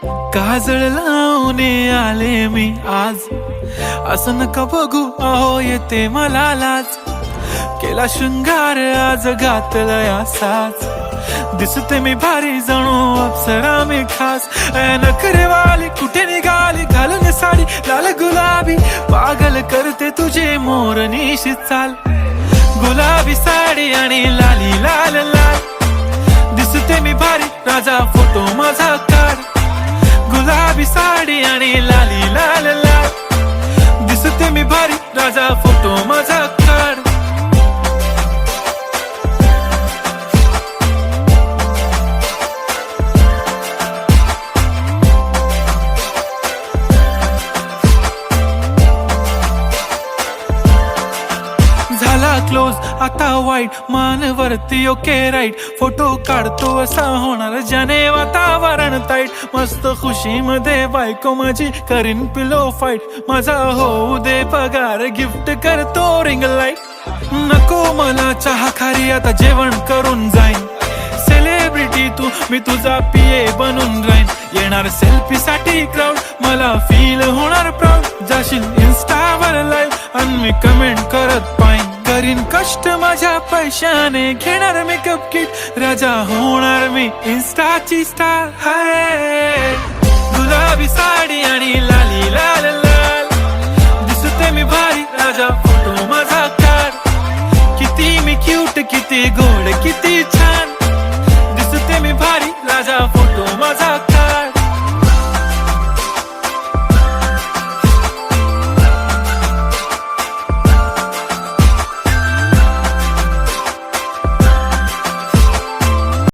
काजळ लावून आले मी आज, असं नका बघू अहो येते मला लाज. केला शृंगार आज घातलाय असाच, दिसते मी भारी जणू अप्सरा मी खास. नखरेवाली कुठे निघाली घालून साडी लाल गुलाबी, पागल करते तुझे मोरनीशी चाल. गुलाबी साडी आणि लाली लाल लाल, दिसते मी भारी राजा फोटो माझा काढ. गुलाबी साडी आणि लाली लाल लाल, दिसते मी भारी राजा फोटो माझा काढ. झाला क्लोज आता वाईट, मान वरती ओके राईट. फोटो काढतो असा होणार ज्याने वातावरण ताईट. मस्त खुशी मध्ये बायको माझी करीन पिलो फाईट. माझा होऊ दे पगार गिफ्ट करतो रिंग लाईट. नको मला चहा खारी आता जेवण करून जाईन. सेलिब्रिटी तू मी तुझा पिये बनून राहीन. येणार सेल्फी साठी क्राऊड मला फील होणार प्राऊड. जाशील इन्स्टावर लाईव्ह आणि मी कमेंट करत पाईन. करीन कष्ट माझ्या पैशाने घेणार मेकअप किट. राजा होणार मी इन्स्टाची स्टार. हाय गुलाबी साडी आणि लाली लाल लाल, दिसते मी भारी राजा फोटो माझा काढ. किती मी क्यूट किती गोड किती छान, दिसते मी भारी